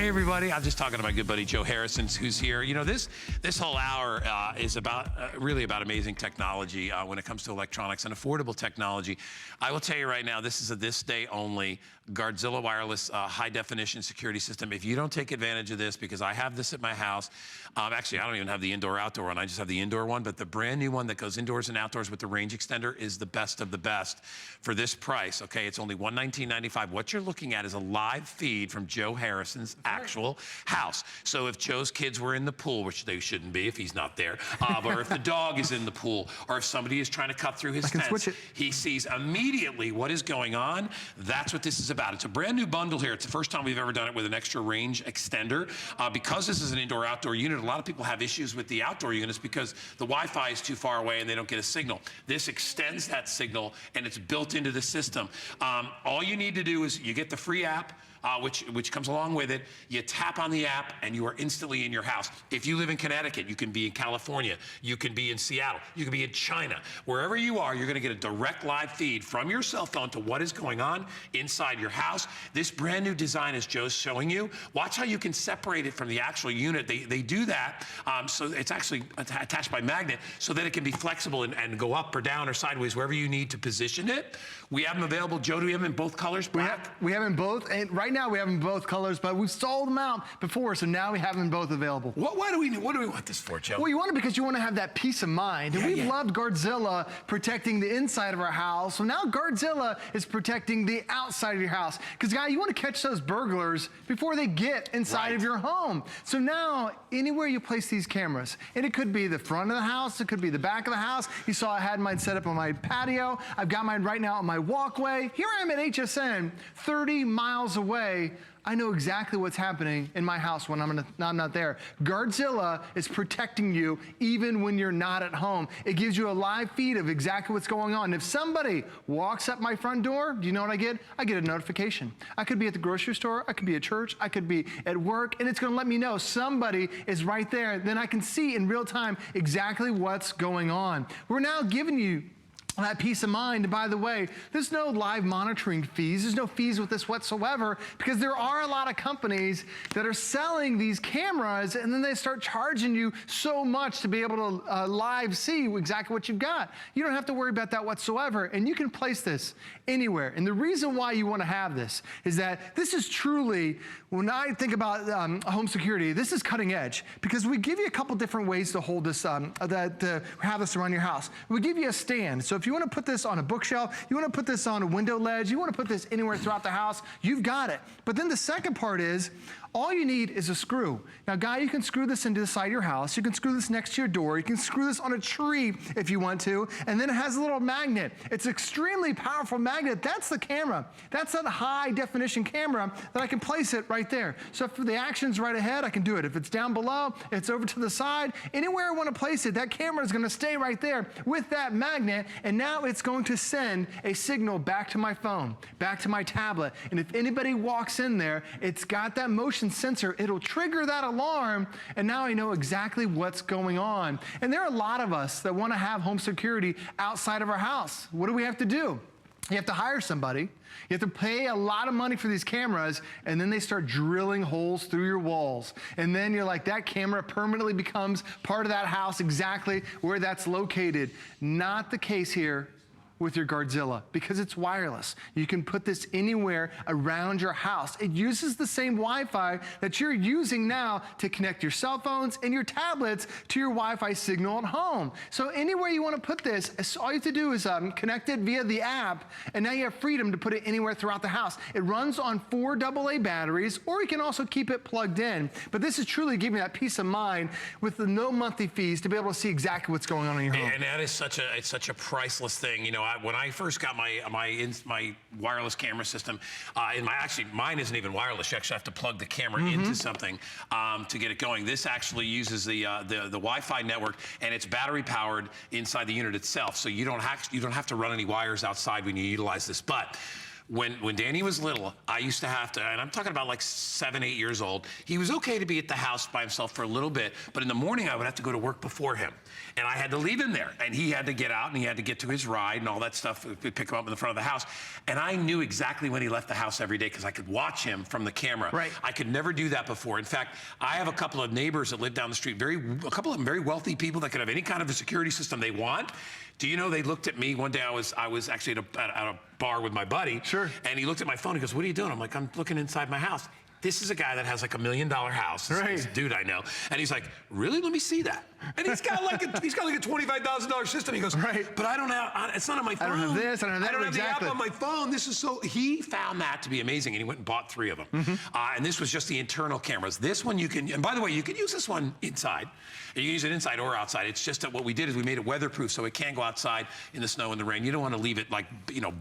Hey everybody, I'm just talking to my good buddy Joe Harrison, who's here. You know, this whole hour is about really about amazing technology when it comes to electronics and affordable technology. I will tell you right now, this is a this day only Guardzilla wireless high definition security system. If you don't take advantage of this, because I have this at my house, actually I don't even have the indoor outdoor one, I just have the indoor one, but the brand new one that goes indoors and outdoors with the range extender is the best of the best for this price, okay? It's only $119.95. What you're looking at is a live feed from Joe Harrison's actual house. So if Joe's kids were in the pool, which they shouldn't be if he's not there, or if the dog is in the pool, or if somebody is trying to cut through his fence, he sees immediately what is going on. That's what this is about. It's a brand new bundle here. It's the first time we've ever done it with an extra range extender. Because this is an indoor-outdoor unit, a lot of people have issues with the outdoor units because the Wi-Fi is too far away and they don't get a signal. This extends that signal and it's built into the system. All you need to do is you get the free app, which comes along with it. You tap on the app and you are instantly in your house. If you live in Connecticut, you can be in California, you can be in Seattle, you can be in China. Wherever you are, you're gonna get a direct live feed from your cell phone to what is going on inside your house. This brand new design, as Joe's showing you, watch how you can separate it from the actual unit. They do that, so it's actually attached by magnet so that it can be flexible and go up or down or sideways, wherever you need to position it. We have them available. Joe, do we have them in both colors, black? We have them both, and right now we have them in both colors, but we've sold them out before, so now we have them both available. What do we want this for, Joe? Well, you want it because you want to have that peace of mind. And we've loved Guardzilla protecting the inside of our house, so now Guardzilla is protecting the outside of your house. Because, guy, you want to catch those burglars before they get inside of your home. So now, anywhere you place these cameras, and it could be the front of the house, it could be the back of the house. You saw I had mine set up on my patio. I've got mine right now on my walkway. Here I am at HSN, 30 miles away. I know exactly what's happening in my house when I'm not there. Guardzilla is protecting you even when you're not at home. It gives you a live feed of exactly what's going on. If somebody walks up my front door, do you know what I get? I get a notification. I could be at the grocery store, I could be at church, I could be at work, and it's gonna let me know somebody is right there. Then I can see in real time exactly what's going on. We're now giving you that peace of mind. And by the way, there's no live monitoring fees. There's no fees with this whatsoever, because there are a lot of companies that are selling these cameras and then they start charging you so much to be able to live see exactly what you've got. You don't have to worry about that whatsoever, and you can place this anywhere. And the reason why you want to have this is that this is truly, when I think about home security, this is cutting edge, because we give you a couple different ways to hold this, to have this around your house. We give you a stand. So if you want to put this on a bookshelf, you want to put this on a window ledge, you want to put this anywhere throughout the house, you've got it. But then the second part is, all you need is a screw. Now, Guy, you can screw this into the side of your house. You can screw this next to your door. You can screw this on a tree if you want to. And then it has a little magnet. It's an extremely powerful magnet. That's the camera. That's that high definition camera that I can place it right there. So if the action's right ahead, I can do it. If it's down below, it's over to the side. Anywhere I want to place it, that camera is going to stay right there with that magnet. And now it's going to send a signal back to my phone, back to my tablet. And if anybody walks in there, it's got that motion sensor. It'll trigger that alarm, and now I know exactly what's going on. And there are a lot of us that want to have home security outside of our house. What do we have to do? You have to hire somebody. You have to pay a lot of money for these cameras, and then they start drilling holes through your walls. And then you're like, that camera permanently becomes part of that house, exactly where that's located. Not the case here with your Guardzilla, because it's wireless. You can put this anywhere around your house. It uses the same Wi-Fi that you're using now to connect your cell phones and your tablets to your Wi-Fi signal at home. So anywhere you want to put this, all you have to do is connect it via the app, and now you have freedom to put it anywhere throughout the house. It runs on 4 AA batteries, or you can also keep it plugged in. But this is truly giving you that peace of mind with the no monthly fees to be able to see exactly what's going on in your home. And that is such a priceless thing. You know, when I first got my wireless camera system, actually mine isn't even wireless. You actually have to plug the camera into something to get it going. This actually uses the Wi-Fi network, and it's battery powered inside the unit itself. So you don't have to run any wires outside when you utilize this. But When Danny was little, I used to have to, and I'm talking about like 7, 8 years old, he was okay to be at the house by himself for a little bit, but in the morning I would have to go to work before him. And I had to leave him there, and he had to get out, and he had to get to his ride and all that stuff. We'd pick him up in the front of the house. And I knew exactly when he left the house every day because I could watch him from the camera. Right. I could never do that before. In fact, I have a couple of neighbors that live down the street, a couple of them very wealthy people that could have any kind of a security system they want. Do you know they looked at me one day? I was actually at a bar with my buddy. Sure. And he looked at my phone. He goes, "What are you doing?" I'm like, "I'm looking inside my house." This is a guy that has like $1 million house. This dude I know. And he's like, "Really? Let me see that." And he's got like a $25,000 system. He goes, "But I don't have, it's not on my phone. I don't have this, I don't have that." I don't have exactly. the app on my phone. This is so, he found that to be amazing, and he went and bought 3 of them. And this was just the internal cameras. This one you can, and by the way, you can use this one inside. You can use it inside or outside. It's just that what we did is we made it weatherproof so it can go outside in the snow and the rain. You don't want to leave it like,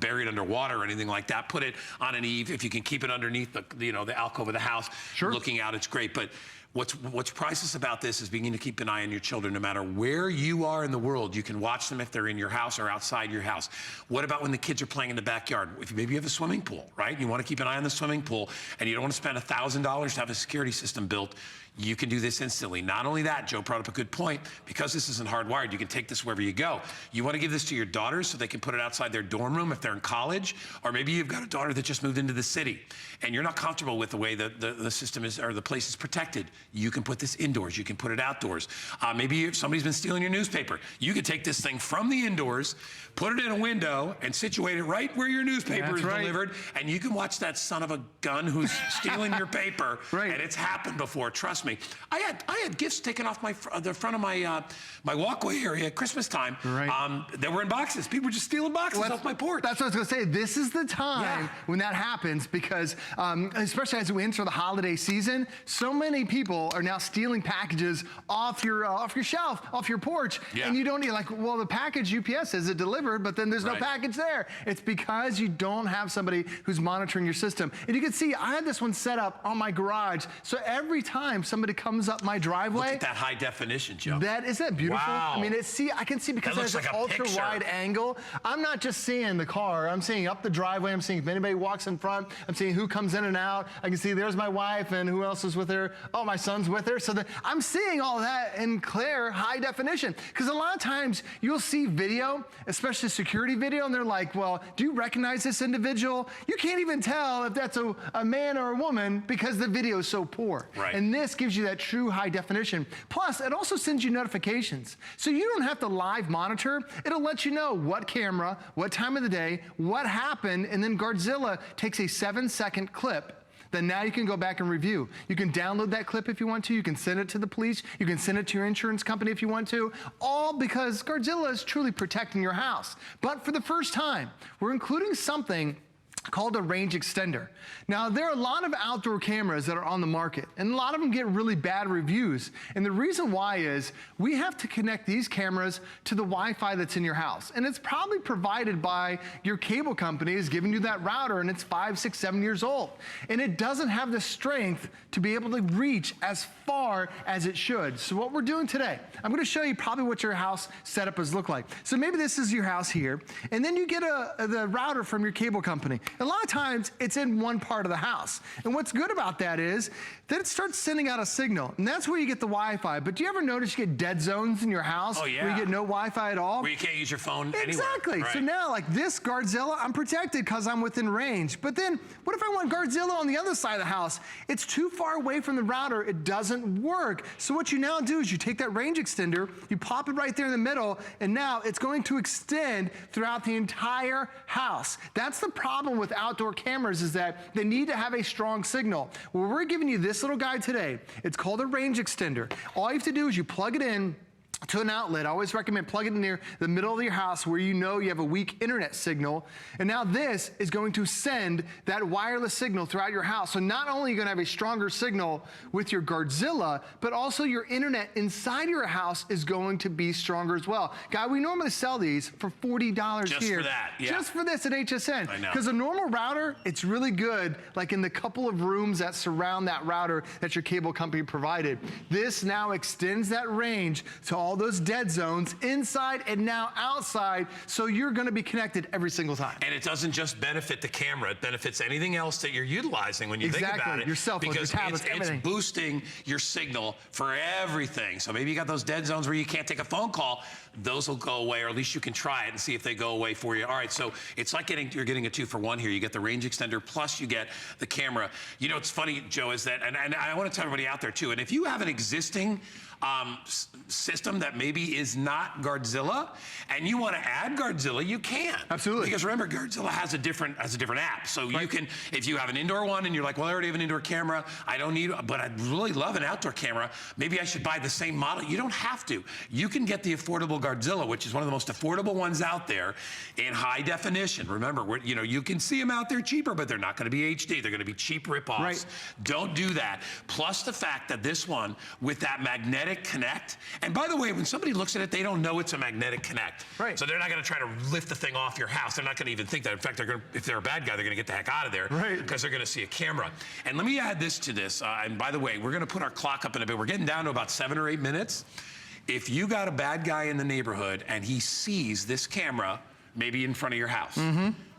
buried underwater or anything like that. Put it on an eave. If you can keep it underneath the alcove of the house, looking out, it's great. But what's priceless about this is beginning to keep an eye on your children. No matter where you are in the world, you can watch them if they're in your house or outside your house. What about when the kids are playing in the backyard? If maybe you have a swimming pool, right? You want to keep an eye on the swimming pool, and you don't want to spend $1,000 to have a security system built. You can do this instantly. Not only that, Joe brought up a good point, because this isn't hardwired, you can take this wherever you go. You want to give this to your daughters so they can put it outside their dorm room if they're in college, or maybe you've got a daughter that just moved into the city and you're not comfortable with the way the system is, or the place is protected. You can put this indoors, you can put it outdoors. Maybe if somebody's been stealing your newspaper, you could take this thing from the indoors, put it in a window, and situate it right where your newspaper is delivered, and you can watch that son of a gun who's stealing your paper, and it's happened before, trust me. I had gifts taken off the front of my my walkway area at Christmas time that were in boxes. People were just stealing boxes off my porch. That's what I was going to say. This is the time when that happens, because especially as we enter the holiday season, so many people are now stealing packages off your shelf, off your porch, and you don't need, like, well, the package UPS says it delivered, but then there's no package there. It's because you don't have somebody who's monitoring your system. And you can see I had this one set up on my garage, so every time somebody comes up my driveway. Look at that high definition, Joe. Isn't that beautiful? Wow. I mean, I can see, because there's an ultra wide angle. I'm not just seeing the car. I'm seeing up the driveway. I'm seeing if anybody walks in front. I'm seeing who comes in and out. I can see there's my wife and who else is with her. Oh, my son's with her. So I'm seeing all that in clear, high definition. Because a lot of times you'll see video, especially security video, and they're like, well, do you recognize this individual? You can't even tell if that's a man or a woman because the video is so poor. And this gives you that true high definition. Plus, it also sends you notifications. So you don't have to live monitor. It'll let you know what camera, what time of the day, what happened, and then Guardzilla takes a 7-second clip. Then now you can go back and review. You can download that clip if you want to. You can send it to the police. You can send it to your insurance company if you want to. All because Guardzilla is truly protecting your house. But for the first time, we're including something called a range extender. Now, there are a lot of outdoor cameras that are on the market, and a lot of them get really bad reviews. And the reason why is we have to connect these cameras to the Wi-Fi that's in your house. And it's probably provided by your cable company is giving you that router, and it's 5, 6, 7 years old. And it doesn't have the strength to be able to reach as far as it should. So what we're doing today, I'm gonna show you probably what your house setup is look like. So maybe this is your house here, and then you get the router from your cable company. A lot of times it's in one part of the house. And what's good about that is that it starts sending out a signal, and that's where you get the Wi-Fi. But do you ever notice you get dead zones in your house where you get no Wi-Fi at all? Where you can't use your phone anywhere. Exactly. So now, like this Guardzilla, I'm protected because I'm within range. But then what if I want Guardzilla on the other side of the house? It's too far away from the router. It doesn't work. So what you now do is you take that range extender, you pop it right there in the middle, and now it's going to extend throughout the entire house. That's the problem with outdoor cameras, is that they need to have a strong signal. Well, we're giving you this little guy today. It's called a range extender. All you have to do is you plug it in to an outlet. I always recommend plugging it near the middle of your house where you know you have a weak internet signal. And now this is going to send that wireless signal throughout your house. So not only are you going to have a stronger signal with your Guardzilla, but also your internet inside your house is going to be stronger as well. Guy, we normally sell these for $40 just here. For that, Just for this at HSN. I know. Because a normal router, it's really good, like in the couple of rooms that surround that router that your cable company provided. This now extends that range to all all those dead zones inside and now outside, so you're gonna be connected every single time. And it doesn't just benefit the camera, it benefits anything else that you're utilizing when you think about it. Your cell phone, your tablets, everything. It's boosting your signal for everything. So maybe you got those dead zones where you can't take a phone call, those will go away, or at least you can try it and see if they go away for you. All right, so it's like you're getting a 2-for-1 here. You get the range extender, plus you get the camera. You know, what's funny, Joe, is that, and I want to tell everybody out there too, and if you have an existing system that maybe is not Guardzilla, and you want to add Guardzilla, you can. Absolutely. Because remember, Guardzilla has a different app. So you can, if you have an indoor one and you're like, well, I already have an indoor camera, I don't need, but I'd really love an outdoor camera, maybe I should buy the same model. You don't have to. You can get the affordable Guardzilla, which is one of the most affordable ones out there in high definition. Remember, you can see them out there cheaper, but they're not going to be HD. They're going to be cheap ripoffs. Right. Don't do that. Plus the fact that this one with that magnetic connect, and by the way, when somebody looks at it, they don't know it's a magnetic connect. Right. So they're not going to try to lift the thing off your house. They're not going to even think that. In fact, they're going to, if they're a bad guy, they're going to get the heck out of there. Right. Because they're going to see a camera. And let me add this to this. And by the way, we're going to put our clock up in a bit. We're getting down to about 7 or 8 minutes. If you got a bad guy in the neighborhood and he sees this camera, maybe in front of your house,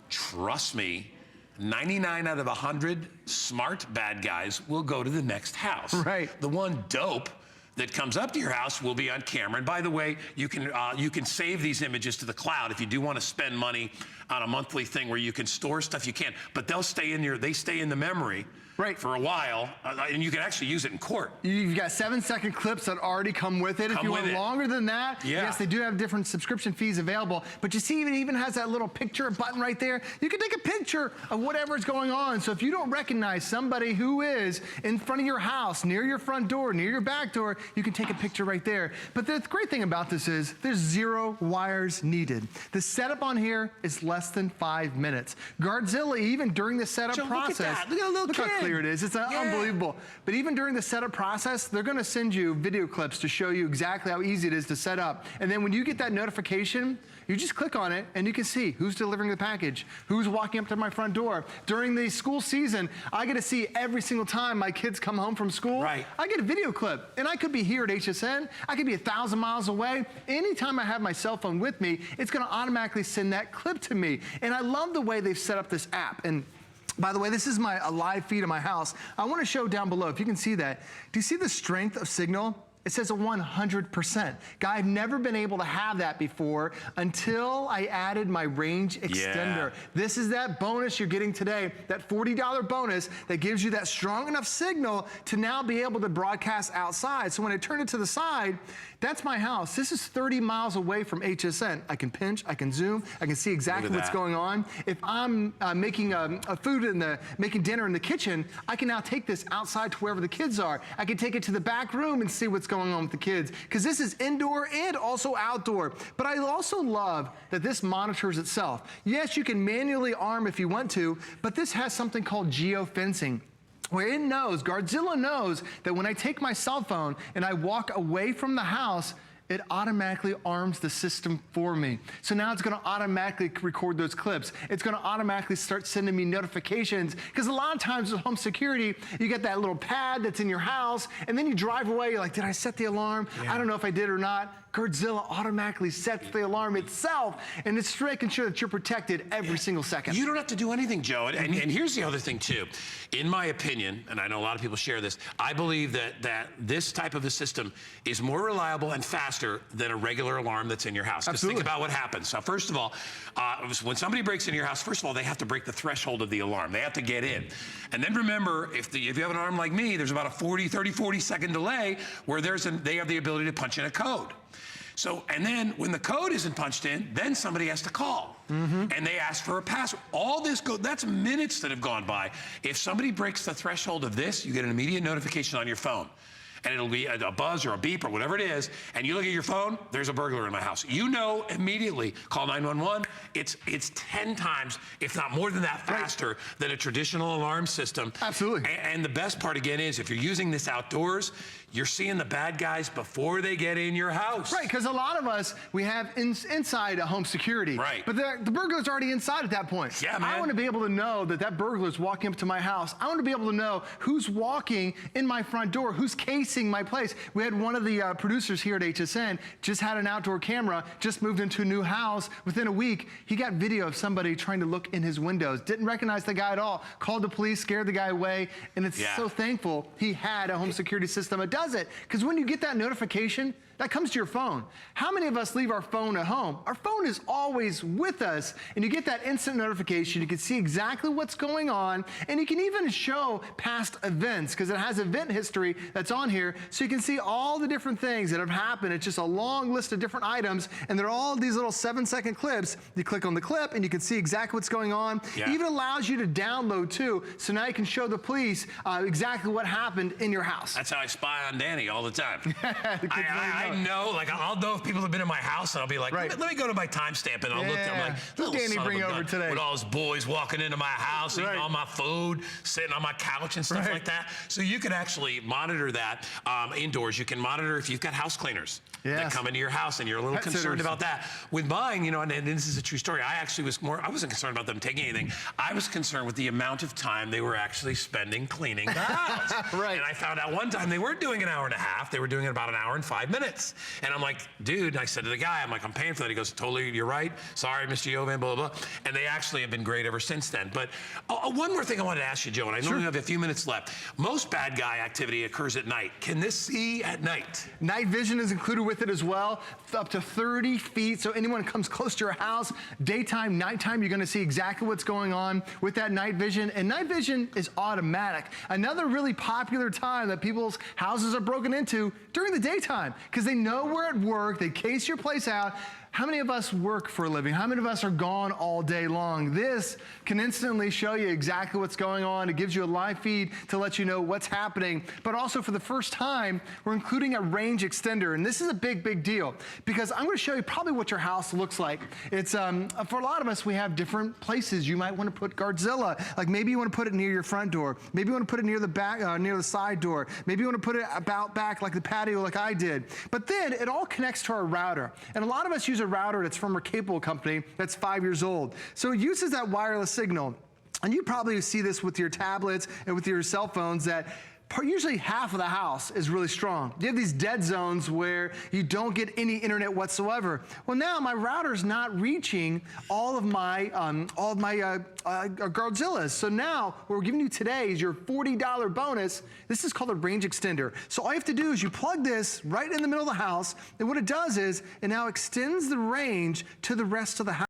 trust me, 99 out of 100 smart bad guys will go to the next house. Right. The one dope that comes up to your house will be on camera. And by the way, you can save these images to the cloud if you do want to spend money on a monthly thing where you can store stuff. You can, but they stay in the memory. Right. For a while, and you can actually use it in court. You've got 7-second clips that already come with it. If you want longer than that, yes, they do have different subscription fees available. But you see, it even has that little picture button right there. You can take a picture of whatever's going on. So if you don't recognize somebody who is in front of your house, near your front door, near your back door, you can take a picture right there. But the great thing about this is there's 0 wires needed. The setup on here is less than 5 minutes. Guardzilla, even during the setup process, look at that. Look at a little kid. How clear it is. It's unbelievable. But even during the setup process, they're going to send you video clips to show you exactly how easy it is to set up. And then when you get that notification, you just click on it and you can see who's delivering the package, who's walking up to my front door. During the school season, I get to see every single time my kids come home from school. Right. I get a video clip, and I could be here at HSN. I could be 1,000 miles away. Anytime I have my cell phone with me, it's going to automatically send that clip to me. And I love the way they've set up this app. And by the way, this is a live feed of my house. I want to show down below, if you can see that. Do you see the strength of signal? It says a 100%. Guy, I've never been able to have that before until I added my range extender. Yeah. This is that bonus you're getting today, that $40 bonus that gives you that strong enough signal to now be able to broadcast outside. So when I turn it to the side, that's my house. This is 30 miles away from HSN. I can pinch, I can zoom, I can see exactly what's going on. If I'm making making dinner in the kitchen, I can now take this outside to wherever the kids are. I can take it to the back room and see what's going on with the kids, because this is indoor and also outdoor. But I also love that this monitors itself. Yes, you can manually arm if you want to, but this has something called geofencing, where it knows, Guardzilla knows, that when I take my cell phone and I walk away from the house, it automatically arms the system for me. So now it's gonna automatically record those clips. It's gonna automatically start sending me notifications, because a lot of times with home security, you get that little pad that's in your house, and then you drive away, you're like, did I set the alarm? I don't know if I did or not. Guardzilla automatically sets the alarm itself, and it's making sure that you're protected every single second. You don't have to do anything, Joe. And here's the other thing, too. In my opinion, and I know a lot of people share this, I believe that this type of a system is more reliable and faster than a regular alarm that's in your house. Just think about what happens. So first of all, when somebody breaks into your house, first of all, they have to break the threshold of the alarm. They have to get in. And then remember, if you have an alarm like me, there's about a 30-40 second delay where they have the ability to punch in a code. So, and then when the code isn't punched in, then somebody has to call. And they ask for a password. All this that's minutes that have gone by. If somebody breaks the threshold of this, you get an immediate notification on your phone. And it'll be a buzz or a beep or whatever it is, and you look at your phone, there's a burglar in my house. You know immediately, call 911. It's 10 times, if not more than that, faster than a traditional alarm system. Absolutely. And the best part, again, is if you're using this outdoors, you're seeing the bad guys before they get in your house. Right, because a lot of us, we have inside a home security. Right. But the burglar's already inside at that point. Yeah, man. I want to be able to know that burglar's walking up to my house. I want to be able to know who's walking in my front door, whose case casing my place. We had one of the producers here at HSN just had an outdoor camera, just moved into a new house. Within a week, he got video of somebody trying to look in his windows. Didn't recognize the guy at all. Called the police, scared the guy away, and it's so thankful he had a home security system that does it. Because when you get that notification, that comes to your phone. How many of us leave our phone at home? Our phone is always with us, and you get that instant notification. You can see exactly what's going on, and you can even show past events because it has event history that's on here, so you can see all the different things that have happened. It's just a long list of different items, and they're all these little 7-second clips. You click on the clip, and you can see exactly what's going on. It even allows you to download, too, so now you can show the police exactly what happened in your house. That's how I spy on Danny all the time. I know, like, I'll know if people have been in my house, and I'll be like, let me go to my timestamp, and I'll look there. I'm like, who Danny bring over today? With all his boys walking into my house, eating all my food, sitting on my couch and stuff like that. So you can actually monitor that indoors. You can monitor if you've got house cleaners that come into your house, and you're a little concerned about that. With mine, you know, and this is a true story, I actually was I wasn't concerned about them taking anything. I was concerned with the amount of time they were actually spending cleaning the house. And I found out one time they weren't doing an hour and a half. They were doing it about an hour and 5 minutes. And I'm like, dude, I said to the guy, I'm like, I'm paying for that. He goes, totally, you're right. Sorry, Mr. Yovan, blah, blah, blah. And they actually have been great ever since then. But one more thing I wanted to ask you, Joe, and I know we have a few minutes left. Most bad guy activity occurs at night. Can this see at night? Night vision is included with it as well, up to 30 feet. So anyone comes close to your house, daytime, nighttime, you're gonna see exactly what's going on with that night vision. And night vision is automatic. Another really popular time that people's houses are broken into during the daytime, because they know we're at work, they case your place out. How many of us work for a living? How many of us are gone all day long? This can instantly show you exactly what's going on. It gives you a live feed to let you know what's happening. But also for the first time, we're including a range extender. And this is a big, big deal because I'm going to show you probably what your house looks like. It's for a lot of us, we have different places you might want to put Guardzilla. Like maybe you want to put it near your front door. Maybe you want to put it near the back, near the side door. Maybe you want to put it about back like the patio like I did. But then it all connects to our router. And a lot of us use a router that's from a cable company that's 5 years old. So it uses that wireless signal. And you probably see this with your tablets and with your cell phones that usually half of the house is really strong. You have these dead zones where you don't get any internet whatsoever. Well, now my router's not reaching all of my Guardzillas. So now what we're giving you today is your $40 bonus. This is called a range extender. So all you have to do is you plug this right in the middle of the house, and what it does is it now extends the range to the rest of the house.